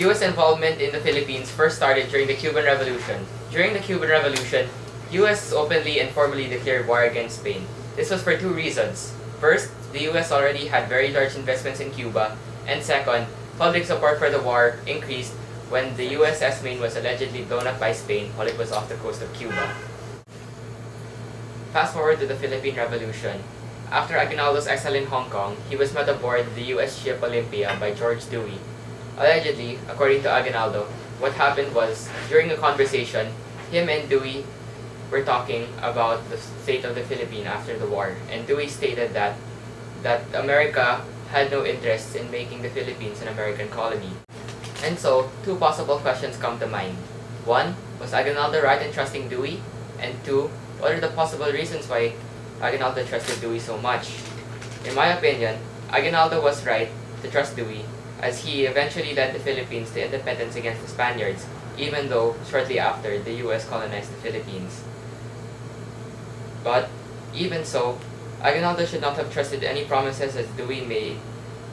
U.S. involvement in the Philippines first started during the Cuban Revolution. During the Cuban Revolution, U.S. openly and formally declared war against Spain. This was for two reasons. First, the U.S. already had very large investments in Cuba, and second, public support for the war increased when the USS Maine was allegedly blown up by Spain while it was off the coast of Cuba. Fast forward to the Philippine Revolution. After Aguinaldo's exile in Hong Kong, he was met aboard the US ship Olympia by George Dewey. Allegedly, according to Aguinaldo, what happened was, during a conversation, him and Dewey were talking about the state of the Philippines after the war, and Dewey stated that America had no interest in making the Philippines an American colony. And so, two possible questions come to mind. One, was Aguinaldo right in trusting Dewey? And two, what are the possible reasons why Aguinaldo trusted Dewey so much? In my opinion, Aguinaldo was right to trust Dewey, as he eventually led the Philippines to independence against the Spaniards, even though shortly after the US colonized the Philippines. But, even so, Aguinaldo should not have trusted any promises that Dewey made,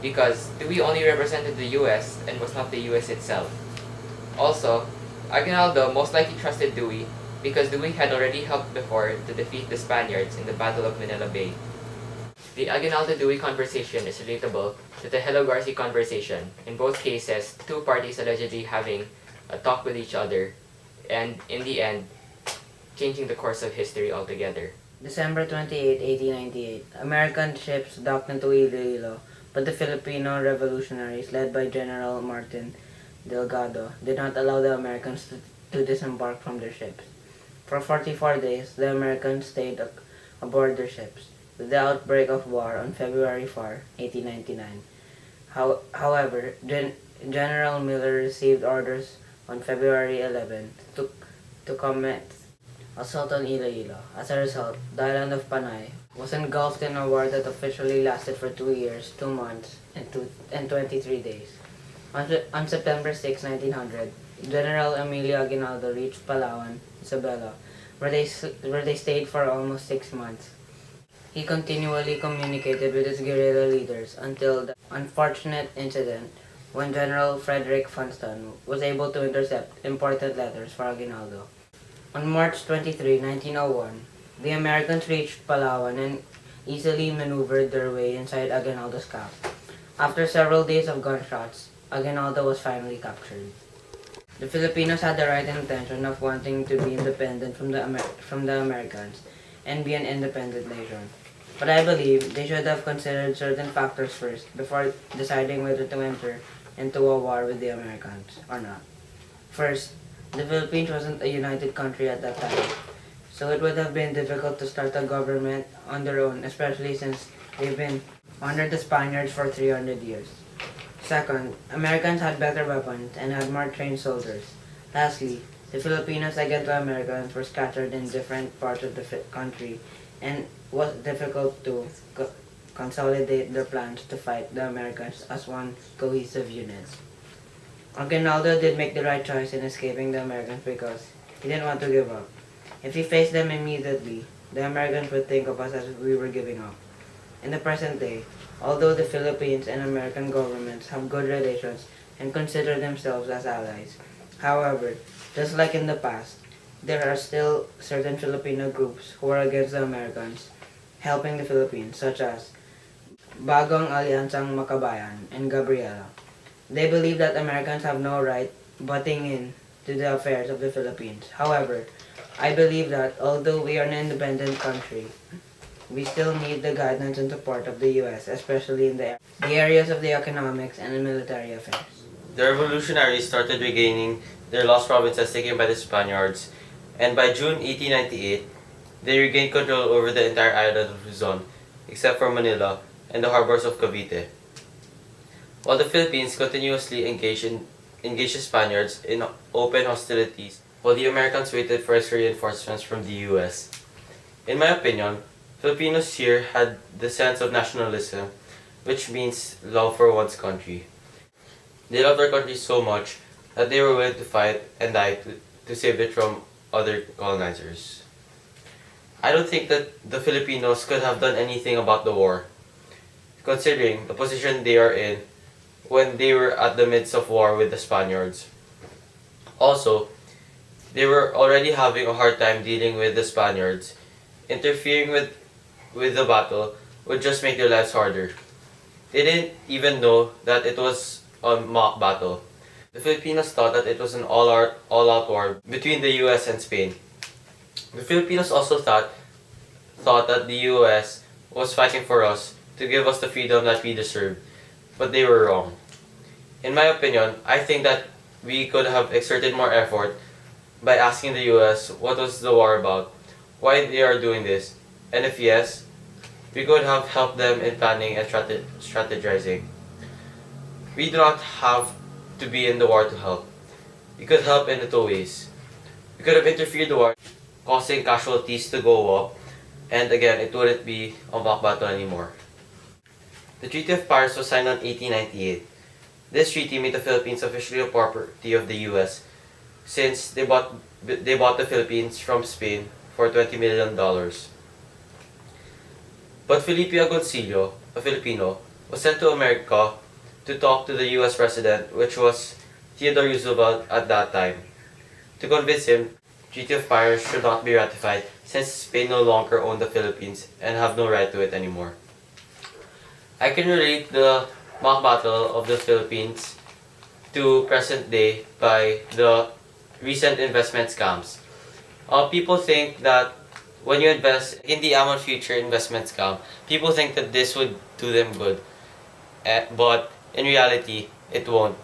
because Dewey only represented the US and was not the US itself. Also, Aguinaldo most likely trusted Dewey because Dewey had already helped before to defeat the Spaniards in the Battle of Manila Bay. The Aguinaldo-Dewey conversation is relatable to the Hello Garci conversation, in both cases, two parties allegedly having a talk with each other, and in the end, changing the course of history altogether. December 28, 1898, American ships docked into Iloilo, but the Filipino revolutionaries, led by General Martin Delgado, did not allow the Americans to disembark from their ships. For 44 days, the Americans stayed aboard their ships, with the outbreak of war on February 4, 1899. However, General Miller received orders on February 11 to commence assault on Iloilo. As a result, the island of Panay was engulfed in a war that officially lasted for 2 years, 2 months, and 23 days. On September 6, 1900, General Emilio Aguinaldo reached Palawan, Isabela, where they stayed for almost 6 months. He continually communicated with his guerrilla leaders until the unfortunate incident when General Frederick Funston was able to intercept important letters for Aguinaldo. On March 23, 1901, the Americans reached Palawan and easily maneuvered their way inside Aguinaldo's camp. After several days of gunshots, Aguinaldo was finally captured. The Filipinos had the right intention of wanting to be independent from the Americans and be an independent nation. But I believe they should have considered certain factors first before deciding whether to enter into a war with the Americans or not. First, the Philippines wasn't a united country at that time, so it would have been difficult to start a government on their own, especially since they've been under the Spaniards for 300 years. Second, Americans had better weapons and had more trained soldiers. Lastly, the Filipinos, again to Americans, were scattered in different parts of the country, and it was difficult to consolidate their plans to fight the Americans as one cohesive unit. Aguinaldo did make the right choice in escaping the Americans because he didn't want to give up. If he faced them immediately, the Americans would think of us as we were giving up. In the present day, although the Philippines and American governments have good relations and consider themselves as allies, however, just like in the past, there are still certain Filipino groups who are against the Americans helping the Philippines, such as Bagong Alyansang Makabayan and Gabriela. They believe that Americans have no right butting in to the affairs of the Philippines. However, I believe that although we are an independent country, we still need the guidance and support of the U.S., especially in the areas of the economics and the military affairs. The revolutionaries started regaining their lost provinces taken by the Spaniards, and by June 1898, they regained control over the entire island of Luzon, except for Manila and the harbors of Cavite. While the Philippines continuously engaged the Spaniards in open hostilities, while the Americans waited for extra reinforcements from the U.S. In my opinion, Filipinos here had the sense of nationalism, which means love for one's country. They loved their country so much that they were willing to fight and die to save it from other colonizers. I don't think that the Filipinos could have done anything about the war, considering the position they are in when they were at the midst of war with the Spaniards. Also, they were already having a hard time dealing with the Spaniards. Interfering with the battle would just make their lives harder. They didn't even know that it was a mock battle. The Filipinos thought that it was an all-out war between the US and Spain. The Filipinos also thought that the US was fighting for us to give us the freedom that we deserve, but they were wrong. In my opinion, I think that we could have exerted more effort by asking the US what was the war about, why they are doing this, and if yes, we could have helped them in planning and strategizing. We do not have to be in the war to help. We could help in the two ways. We could have interfered the war, causing casualties to go up, and again, it wouldn't be a mock battle anymore. The Treaty of Paris was signed in 1898. This treaty made the Philippines officially a property of the US, since they bought the Philippines from Spain for $20 million. But Felipe Agoncillo, a Filipino, was sent to America to talk to the US President, which was Theodore Roosevelt at that time, to convince him Treaty of Paris should not be ratified since Spain no longer owned the Philippines and have no right to it anymore. I can relate the mock battle of the Philippines to present day by the recent investment scams. People think that when you invest in the Amon Future investment scam, people think that this would do them good. But in reality, it won't.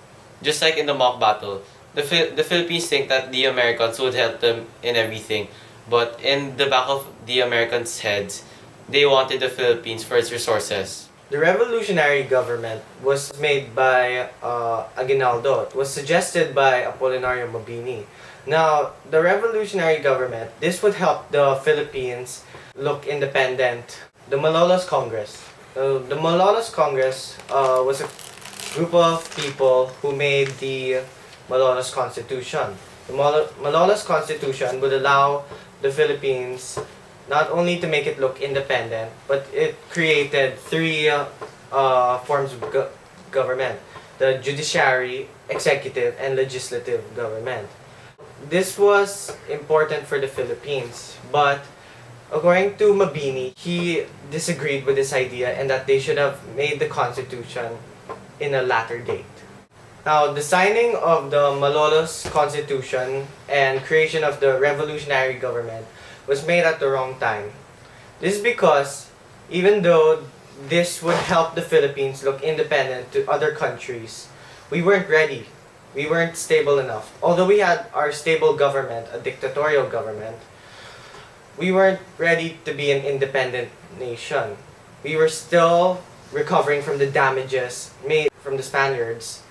Just like in the mock battle, the Philippines think that the Americans would help them in everything. But in the back of the Americans' heads, they wanted the Philippines for its resources. The revolutionary government was made by Aguinaldo. It was suggested by Apolinario Mabini. Now, the revolutionary government, this would help the Philippines look independent. The Malolos Congress. The Malolos Congress was a group of people who made the Malolos Constitution. The Malolos Constitution would allow the Philippines not only to make it look independent, but it created three forms of government: the judiciary, executive, and legislative government. This was important for the Philippines, but according to Mabini, he disagreed with this idea and that they should have made the constitution in a latter date. Now, the signing of the Malolos Constitution and creation of the revolutionary government was made at the wrong time. This is because even though this would help the Philippines look independent to other countries, we weren't ready. We weren't stable enough. Although we had our stable government, a dictatorial government, we weren't ready to be an independent nation. We were still recovering from the damages made from the Spaniards,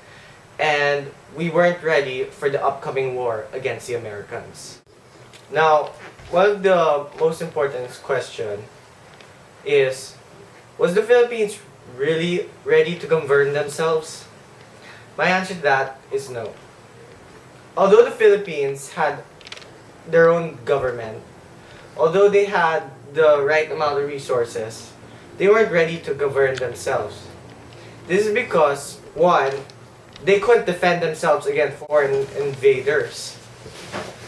and we weren't ready for the upcoming war against the Americans. Now, one of the most important question is, was the Philippines really ready to govern themselves? My answer to that is no. Although the Philippines had their own government, although they had the right amount of resources, they weren't ready to govern themselves. This is because, one, they couldn't defend themselves against foreign invaders.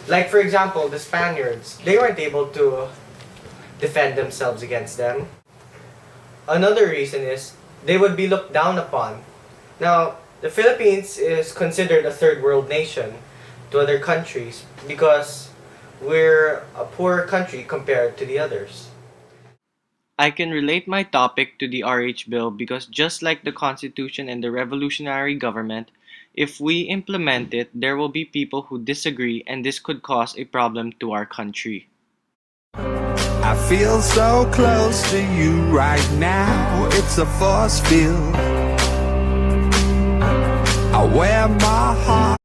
Like, for example, the Spaniards, they weren't able to defend themselves against them. Another reason is they would be looked down upon. Now, the Philippines is considered a third world nation to other countries because we're a poor country compared to the others. I can relate my topic to the RH bill because just like the Constitution and the revolutionary government, if we implement it, there will be people who disagree and this could cause a problem to our country. I feel so close to you right now, it's a force field. I wear my heart